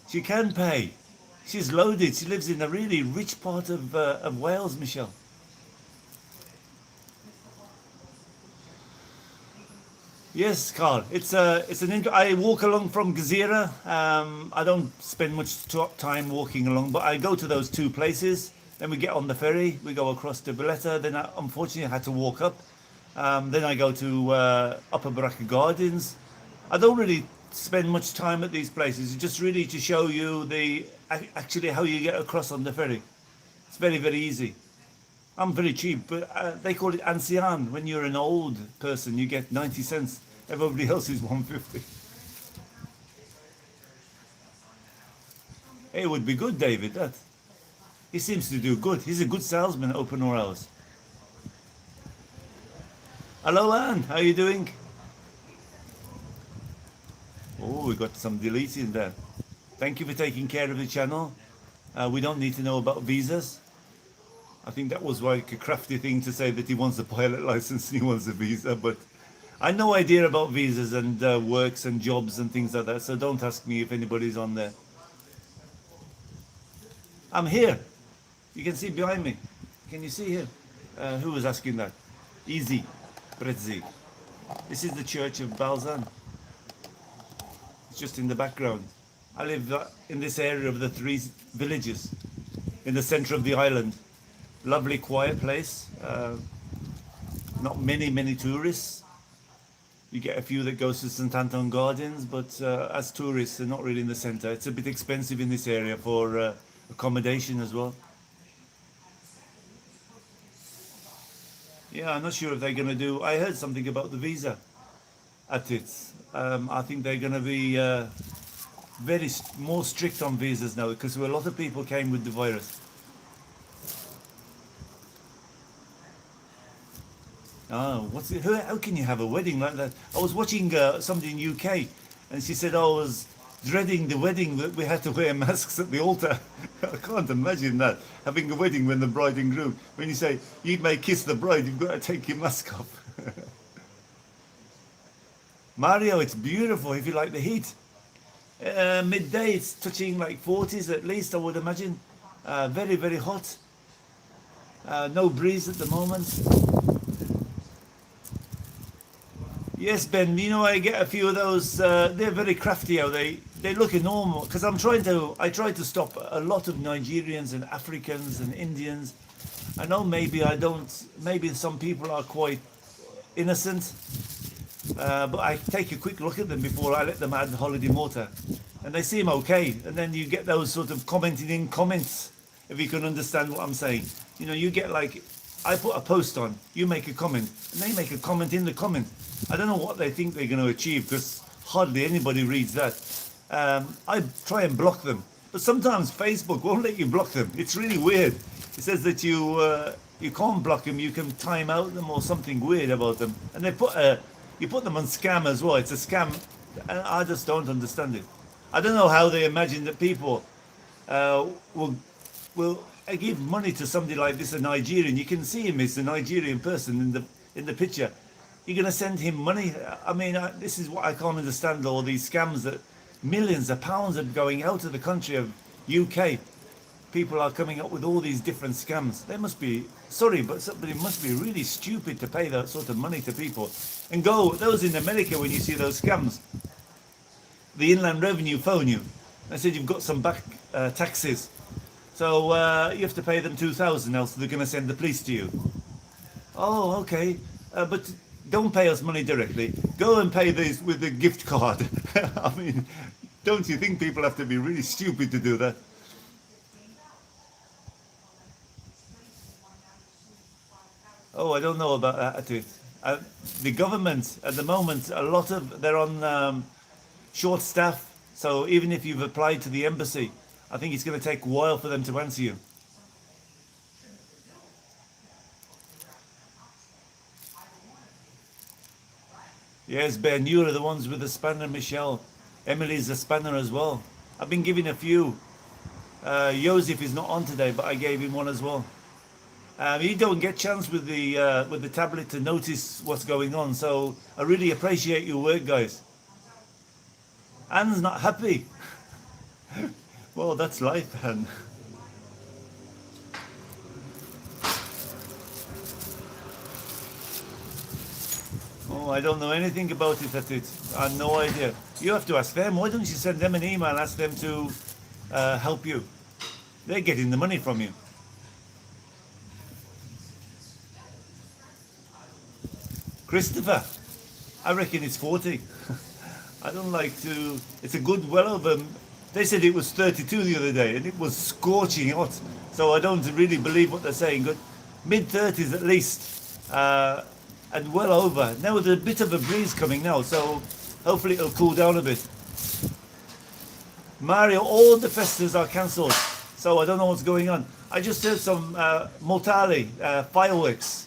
She can pay. She's loaded. She lives in a really rich part of Wales, Michelle. Yes, Carl. I walk along from Gezira. I don't spend much time walking along, but I go to those 2 places. Then we get on the ferry. We go across to Valletta. Then unfortunately, I had to walk up. Then I go to Upper Baraka Gardens. I don't really spend much time at these places. It's just really to show you actually how you get across on the ferry. It's very, very easy. I'm very cheap, but they call it ancien. When you're an old person, you get 90 cents. Everybody else is 150. It would be good, David. That he seems to do good. He's a good salesman at open hours. Hello, Anne. How are you doing? Oh, we got some deleted there. Thank you for taking care of the channel. We don't need to know about visas. I think that was like a crafty thing to say that he wants a pilot license and he wants a visa, but I had no idea about visas and works and jobs and things like that, so don't ask me if anybody's on there. I'm here. You can see behind me. Can you see here? Who was asking that? Easy. Prezzi. This is the church of Balzan. It's just in the background. I live in this area of the 3 villages in the center of the island. Lovely, quiet place. Not many tourists. You get a few that goes to St Anton Gardens, but as tourists, they're not really in the centre. It's a bit expensive in this area for accommodation as well. Yeah, I'm not sure if they're going to do. I heard something about the visa at it. I think they're going to be more strict on visas now because a lot of people came with the virus. Oh, what's it? How can you have a wedding like that? I was watching somebody in UK, and she said, "Oh, I was dreading the wedding that we had to wear masks at the altar." I can't imagine that, having a wedding when the bride and groom. When you say you may kiss the bride, you've got to take your mask off. Mario, it's beautiful if you like the heat. Midday, it's touching like 40s at least, I would imagine. Very hot. No breeze at the moment. Yes, Ben. You know, I get a few of those. They're very crafty. How they look normal. Because I try to stop a lot of Nigerians and Africans and Indians. I know maybe I don't. Maybe some people are quite innocent. But I take a quick look at them before I let them add holiday Malta, and they seem okay. And then you get those sort of commenting in comments, if you can understand what I'm saying. You know, you get like, I put a post on, you make a comment, and they make a comment in the comment. I don't know what they think they're going to achieve because hardly anybody reads that. I try and block them, but sometimes Facebook won't let you block them. It's really weird. It says that you can't block them, you can time out them or something weird about them, and they put you put them on scam as well. It's a scam, and I just don't understand it. I don't know how they imagine that people will give money to somebody like this, a Nigerian. You can see him as a Nigerian person in the picture. You're going to send him money? I mean, this is what I can't understand. All these scams that millions of pounds are going out of the country of UK. People are coming up with all these different scams. They must be, sorry, but somebody must be really stupid to pay that sort of money to people. And those in America, when you see those scams, the Inland Revenue phone you. They said you've got some back taxes. So you have to pay them 2,000, else they're going to send the police to you. Oh, okay. But don't pay us money directly. Go and pay these with a gift card. I mean, don't you think people have to be really stupid to do that? Oh, I don't know about that. The government at the moment, they're on short staff. So even if you've applied to the embassy, I think it's going to take a while for them to answer you. Yes, Ben, you are the ones with the spanner, Michelle. Emily's the spanner as well. I've been giving a few. Joseph is not on today, but I gave him one as well. You don't get chance with the tablet to notice what's going on, so I really appreciate your work, guys. Anne's not happy. Well, that's life, Anne. Oh, I don't know anything about it. I have no idea. You have to ask them. Why don't you send them an email and ask them to help you? They're getting the money from you. Christopher, I reckon it's 40. I don't like to. It's a good well over. They said it was 32 the other day, and it was scorching hot. So I don't really believe what they're saying. But mid-30s at least, and well over. Now there's a bit of a breeze coming now, so hopefully it'll cool down a bit. Mario, all the festivals are cancelled, so I don't know what's going on. I just heard some Mortali fireworks.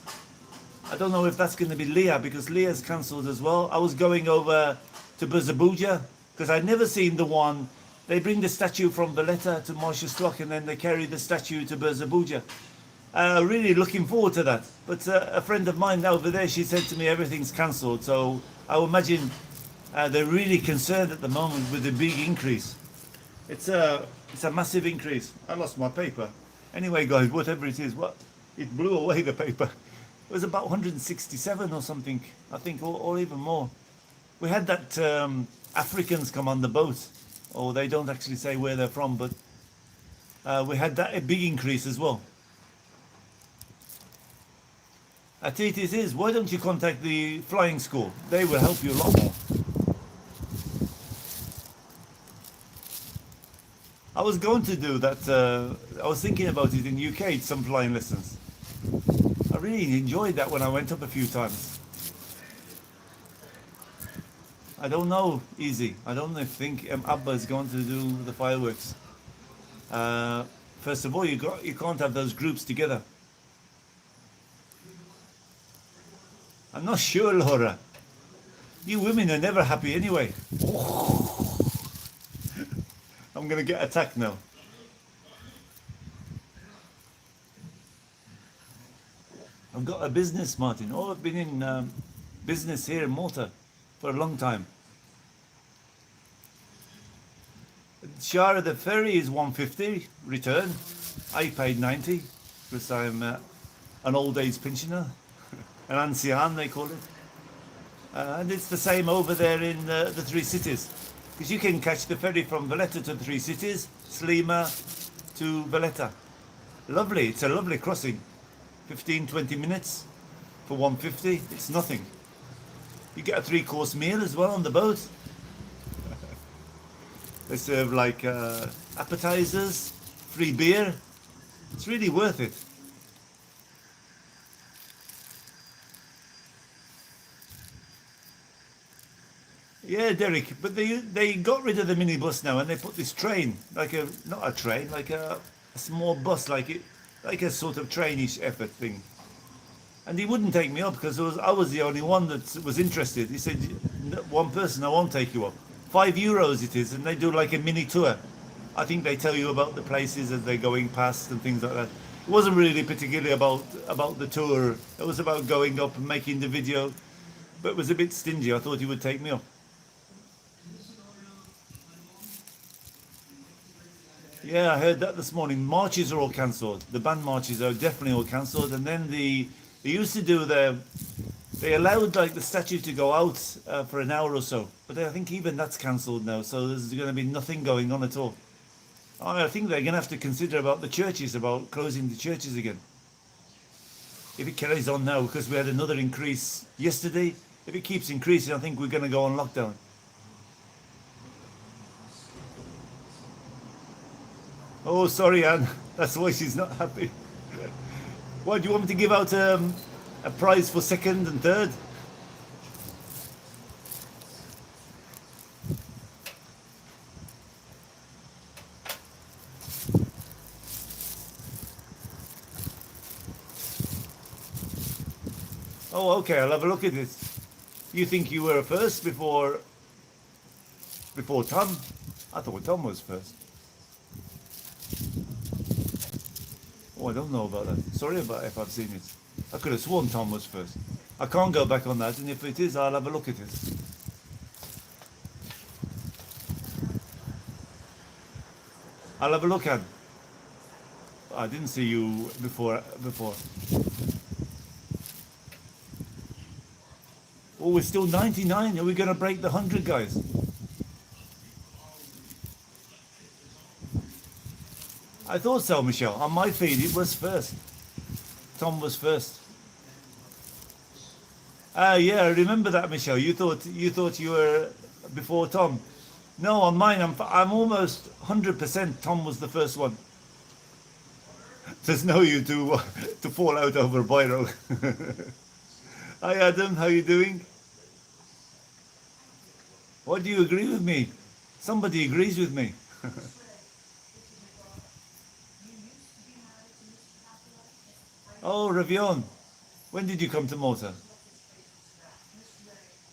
I don't know if that's going to be Leah, because Leah's cancelled as well. I was going over to Berzabuja because I'd never seen the one. They bring the statue from Valletta to Marshall Stock, and then they carry the statue to Berzabuja. Really looking forward to that. But a friend of mine over there, she said to me everything's cancelled. So I would imagine they're really concerned at the moment with the big increase. It's a massive increase. I lost my paper. Anyway, guys, whatever it is, it blew away the paper. It was about 167 or something, I think, or even more. We had that Africans come on the boat, or they don't actually say where they're from, but we had that a big increase as well. It is. Why don't you contact the flying school? They will help you a lot more. I was going to do that. I was thinking about it in UK, some flying lessons. I really enjoyed that when I went up a few times. I don't know, Easy. I don't think Abba is going to do the fireworks. First of all, you can't have those groups together. I'm not sure, Laura. You women are never happy anyway. I'm going to get attacked now. I've got a business, Martin. Oh, I've been in business here in Malta for a long time. Share of the ferry is 150 return. I paid 90 because I'm an old age pensioner, an ancian they call it. And it's the same over there in the three cities, because you can catch the ferry from Valletta to the three cities, Slima to Valletta. Lovely, it's a lovely crossing. 15-20 minutes for 150, it's nothing. You get a 3-course meal as well on the boat. They serve like appetizers, free beer. It's really worth it. Yeah, Derek, but they got rid of the minibus now and they put this train, like not a train, like a small bus, like a sort of trainish effort thing. And he wouldn't take me up because I was the only one that was interested. He said, one person, I won't take you up. €5 it is, and they do like a mini tour. I think they tell you about the places as they're going past and things like that. It wasn't really particularly about the tour. It was about going up and making the video, but it was a bit stingy. I thought he would take me up. Yeah, I heard that this morning. Marches are all cancelled. The band marches are definitely all cancelled. And then they used to do they allowed like the statue to go out for an hour or so. But I think even that's cancelled now. So there's going to be nothing going on at all. I think they're going to have to consider about the churches, about closing the churches again. If it carries on now, because we had another increase yesterday. If it keeps increasing, I think we're going to go on lockdown. Oh, sorry, Anne. That's why she's not happy. What, do you want me to give out a prize for second and third? Oh, okay, I'll have a look at it. You think you were first before Tom? I thought Tom was first. Oh, I don't know about that. Sorry about if I've seen it. I could have sworn Tom was first. I can't go back on that, and if it is, I'll have a look at it. I'll have a look at it. I didn't see you before. Oh, we're still 99. Are we going to break the 100, guys? I thought so, Michelle. On my feed, it was first. Tom was first. Yeah, I remember that, Michelle. You thought you were before Tom. No, on mine, I'm almost 100% Tom was the first one. There's no you to fall out over Biro. Hi, Adam. How you doing? What, do you agree with me? Somebody agrees with me. Oh, Ravion, when did you come to Malta?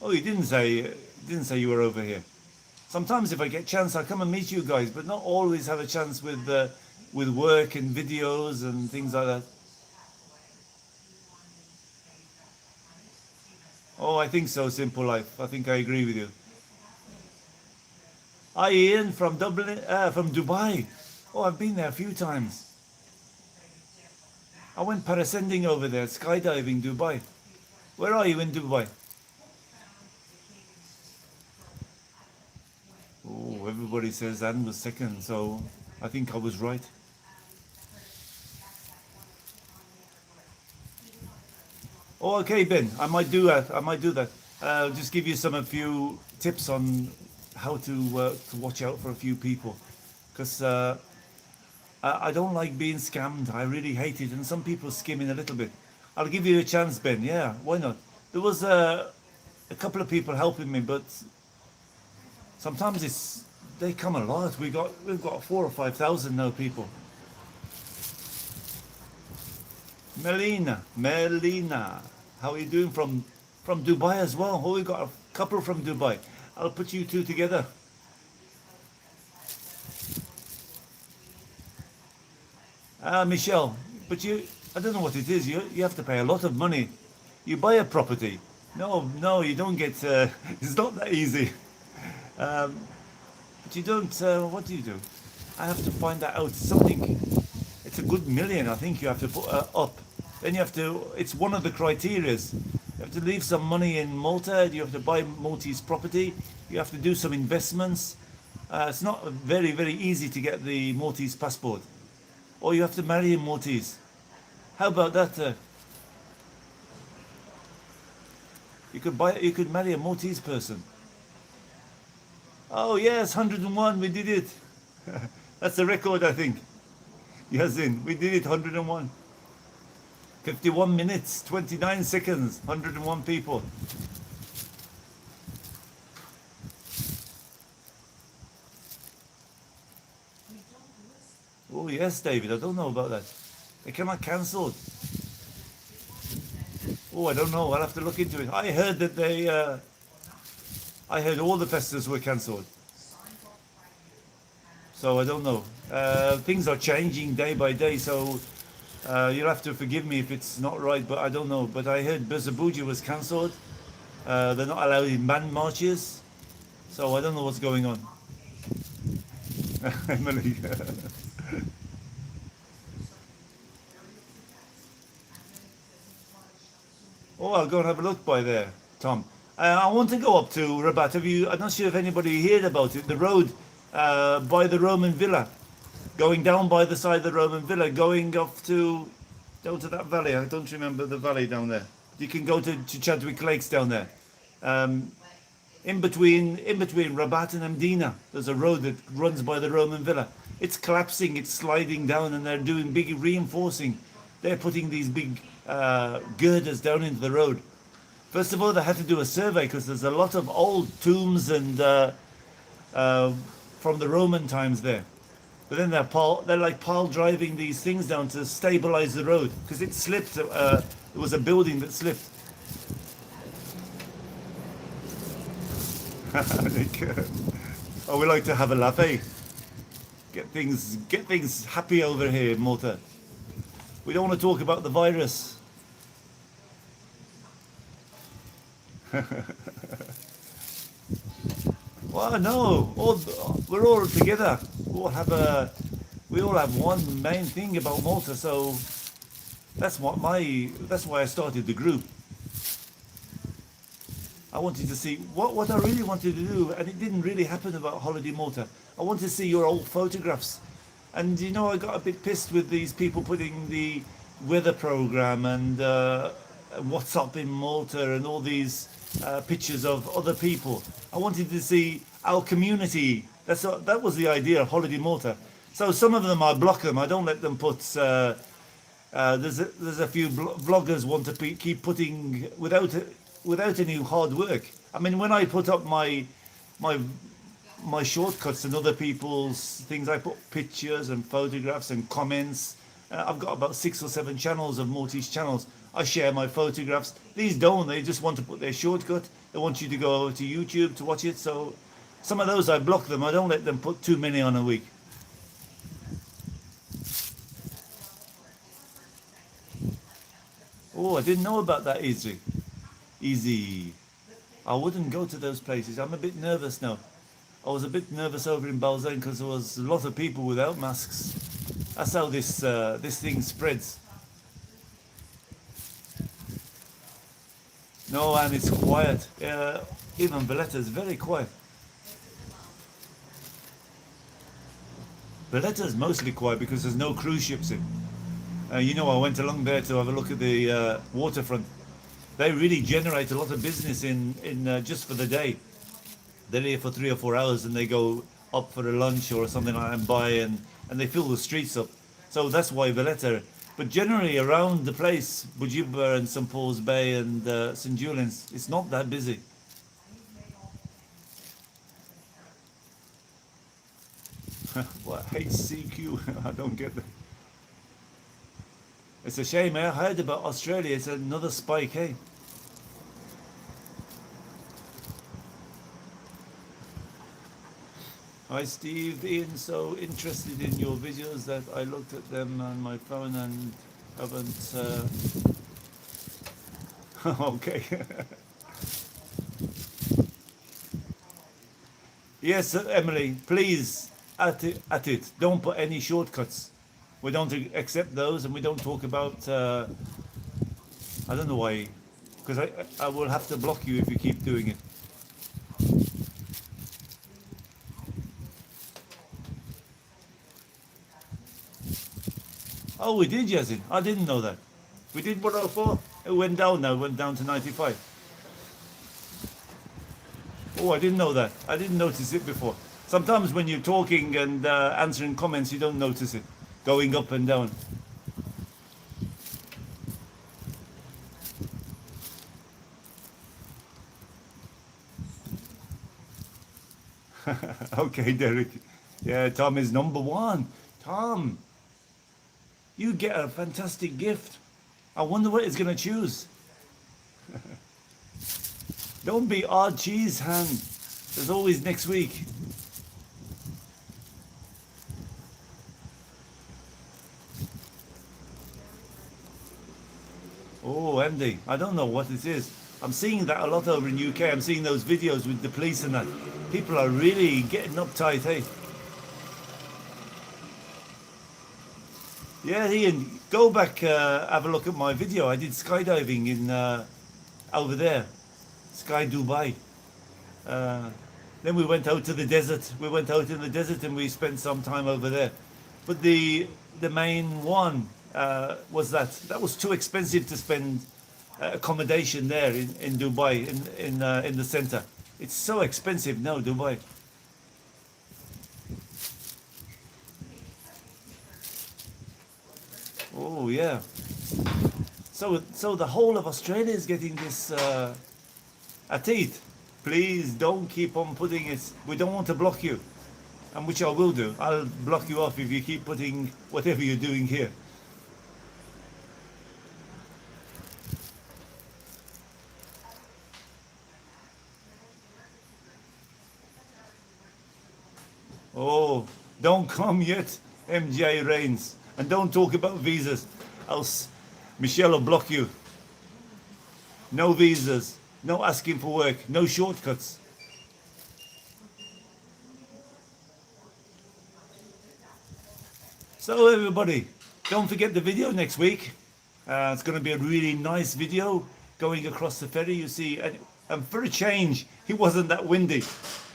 Oh, you didn't say you were over here. Sometimes if I get a chance, I'll come and meet you guys, but not always have a chance with work and videos and things like that. Oh, I think so, Simple Life. I think I agree with you. Hi, Ian from Dubai. Oh, I've been there a few times. I went parascending over there, skydiving, Dubai. Where are you in Dubai? Oh, everybody says Anne was second, so I think I was right. Oh, okay, Ben. I might do that. I might do that. Just give you a few tips on how to watch out for a few people, because I don't like being scammed. I really hate it, and some people skimming a little bit. I'll give you a chance, Ben. Yeah, why not? There was a couple of people helping me, but sometimes they come a lot. We've got 4 or 5 thousand now people. Melina, how are you doing from Dubai as well? Oh, we got a couple from Dubai. I'll put you two together. Michelle, but I don't know what it is. You have to pay a lot of money. You buy a property. No, you don't get. It's not that easy. Um, but you don't. What do you do? I have to find that out. Something. It's a good million. I think you have to put up. Then you have to. It's one of the criterias. You have to leave some money in Malta. You have to buy Maltese property. You have to do some investments. It's not very easy to get the Maltese passport. Or you have to marry a Maltese. How about that? You could marry a Maltese person. Oh yes, 101. We did it. That's the record, I think. Yasin, we did it. 101. 51 minutes, 29 seconds. 101 people. Oh yes, David. I don't know about that. They cannot cancelled. Oh, I don't know. I'll have to look into it. I heard that I heard all the festivals were cancelled. So I don't know. Things are changing day by day, so you'll have to forgive me if it's not right, but I don't know. But I heard Berzabuji was cancelled. They're not allowed in band marches, so I don't know what's going on. Emily. Oh, I'll go and have a look by there, Tom. I want to go up to Rabat. I'm not sure if anybody heard about it. The road by the Roman Villa, going down by the side of the Roman Villa, going off down to that valley. I don't remember the valley down there. You can go to Chadwick Lakes down there. Um, in between Rabat and Mdina, there's a road that runs by the Roman Villa. It's collapsing, it's sliding down, and they're doing big reinforcing. They're putting these big girders down into the road. First of all, they had to do a survey because there's a lot of old tombs and from the Roman times there. But then they're like pile driving these things down to stabilize the road because it slipped. It was a building that slipped. Oh, we like to have a laugh, eh? Get things happy over here in Malta. We don't want to talk about the virus. Well, no, we're all together. We all have one main thing about Malta, so that's why I started the group. I wanted to see what I really wanted to do, and it didn't really happen about Holiday Malta. I wanted to see your old photographs. And I got a bit pissed with these people putting the weather program and what's up in Malta and all these pictures of other people. I wanted to see our community. That was the idea of Holiday Malta. So some of them I block them. I don't let them put. There's a few vloggers want to keep putting without any hard work. I mean, when I put up my shortcuts and other people's things, I put pictures and photographs and comments. I've got about 6 or 7 channels of Maltese channels. I share my photographs. These don't. They just want to put their shortcut. They want you to go over to YouTube to watch it. So some of those I block them. I don't let them put too many on a week. Oh, I didn't know about that, Easy. I wouldn't go to those places. I'm a bit nervous now. I was a bit nervous over in Balzain because there was a lot of people without masks. That's how this thing spreads. No, and it's quiet. Even Valletta is very quiet. Valletta is mostly quiet because there's no cruise ships in. I went along there to have a look at the waterfront. they really generate a lot of business in just for the day. They're here for 3 or 4 hours and they go up for a lunch or something like that and buy and they fill the streets up. So that's why Valletta. But generally around the place, Bujuba and St Paul's Bay and St Julian's, it's not that busy. What, HCQ? I don't get that. It's a shame, eh? I heard about Australia, it's another spike, eh? Hi Steve, Ian, so interested in your videos that I looked at them on my phone and haven't... Okay. Yes, Emily, please, at it. Don't put any shortcuts. We don't accept those and we don't talk about... I don't know why, because I will have to block you if you keep doing it. Oh, we did, Yazin. I didn't know that. We did 104. It went down now. It went down to 95. Oh, I didn't know that. I didn't notice it before. Sometimes when you're talking and answering comments, you don't notice it going up and down. Okay, Derek. Yeah, Tom is number one. Tom, you get a fantastic gift. I wonder what it's going to choose. Don't be odd cheese hand. There's always next week. Oh, MD, I don't know what it is. I'm seeing that a lot over in UK. I'm seeing those videos with the police and that. People are really getting uptight, hey? Yeah, Ian, go back, have a look at my video. I did skydiving in over there, Sky Dubai. Then we went out to the desert. We went out in the desert and we spent some time over there. But the main one was that was too expensive to spend accommodation there in Dubai in the center. It's so expensive now, Dubai. Oh yeah. So the whole of Australia is getting this atit. Please don't keep on putting it. We don't want to block you, and which I will do. I'll block you off if you keep putting whatever you're doing here. Oh, don't come yet, MJ Reigns, and don't talk about visas, else Michelle will block you. No visas, no asking for work, no shortcuts. So everybody, don't forget the video next week. It's going to be a really nice video going across the ferry. You see, and for a change, it wasn't that windy.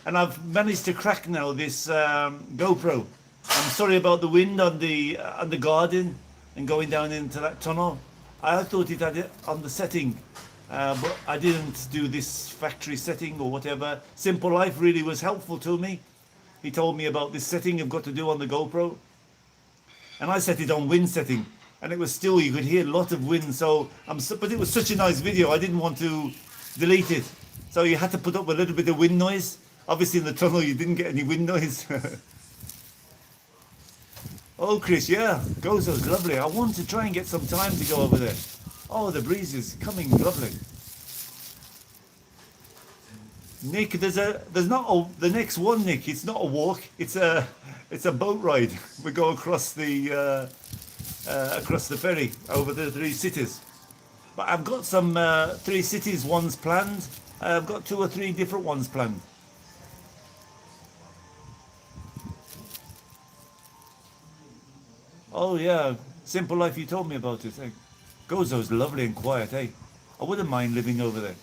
And I've managed to crack now this GoPro. I'm sorry about the wind on the garden and going down into that tunnel. I thought it had it on the setting, but I didn't do this factory setting or whatever. Simple Life really was helpful to me. He told me about this setting I've got to do on the GoPro. And I set it on wind setting, and it was still, you could hear a lot of wind. So but it was such a nice video, I didn't want to delete it. So you had to put up a little bit of wind noise. Obviously in the tunnel you didn't get any wind noise. Oh Chris, yeah, Gozo's lovely. I want to try and get some time to go over there. Oh, the breeze is coming lovely. Nick, there's not the next one, Nick. It's not a walk. It's a boat ride. We go across the ferry over the 3 cities. But I've got some 3 cities ones planned. I've got 2 or 3 different ones planned. Oh yeah, Simple Life. You told me about it. Eh? Gozo's lovely and quiet, eh? I wouldn't mind living over there.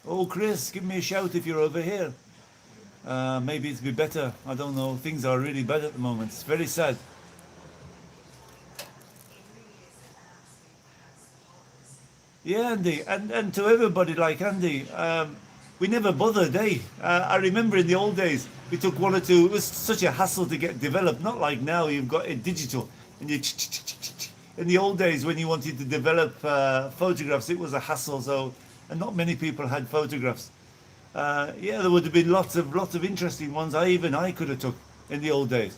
Oh, Chris, give me a shout if you're over here. Maybe it's be better. I don't know. Things are really bad at the moment. It's very sad. Yeah, Andy, and to everybody like Andy, we never bothered, eh? I remember in the old days, we took one or two. It was such a hassle to get developed. Not like now, you've got it digital, and you. In the old days, when you wanted to develop photographs, it was a hassle. So, and not many people had photographs. Yeah, there would have been lots of interesting ones. I could have took in the old days.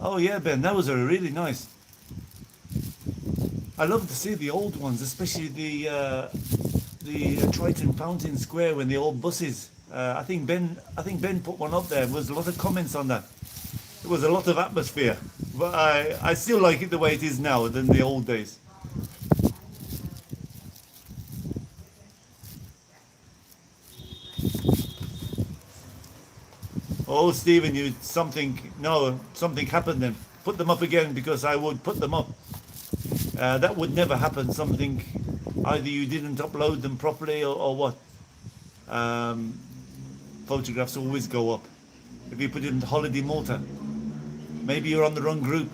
Oh yeah, Ben, that was a really nice. I love to see the old ones, especially the Triton Fountain Square when the old buses. I think Ben put one up there. There was a lot of comments on that. It was a lot of atmosphere, but I still like it the way it is now than the old days. Oh, Stephen, you something no something happened then. Put them up again because I would put them up. That would never happen. Something either you didn't upload them properly or what. Um, Photographs always go up. If you put it in Holiday Malta, maybe you're on the wrong group.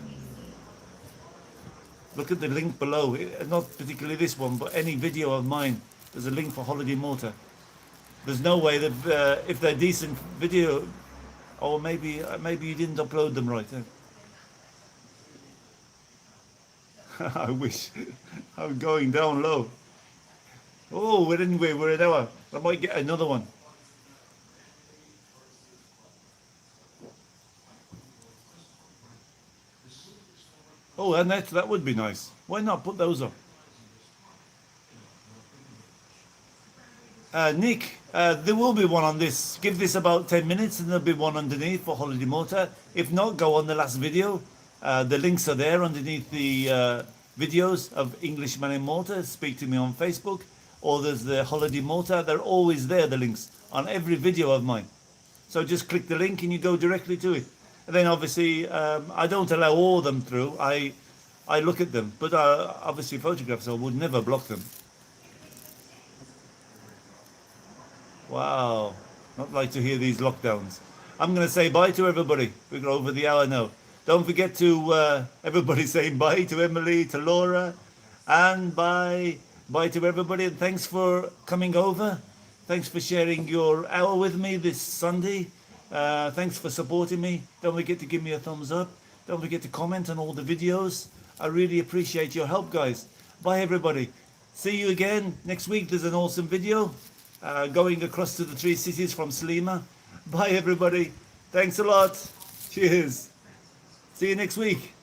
Look at the link below. Not particularly this one, but any video of mine. There's a link for Holiday Malta. There's no way that if they're decent video, or maybe you didn't upload them right. I wish. I'm going down low. Oh, well, anyway, we're an hour. I might get another one. Oh, and that would be nice. Why not put those up? Nick, there will be one on this. Give this about 10 minutes and there'll be one underneath for Holiday Malta. If not, go on the last video. The links are there underneath the videos of Englishman in Malta. Speak to me on Facebook. Or there's the Holiday Malta. They're always there, the links, on every video of mine. So just click the link and you go directly to it. And then obviously, I don't allow all of them through. I look at them. But obviously photographs, I would never block them. Wow, not like to hear these lockdowns. I'm going to say bye to everybody. We're over the hour now. Don't forget to everybody saying bye to Emily, to Laura, and bye to everybody. And thanks for coming over. Thanks for sharing your hour with me this Sunday. Thanks for supporting me. Don't forget to give me a thumbs up. Don't forget to comment on all the videos. I really appreciate your help, guys. Bye, everybody. See you again next week. There's an awesome video. Going across to the 3 cities from Salima. Bye everybody. Thanks a lot. Cheers. See you next week.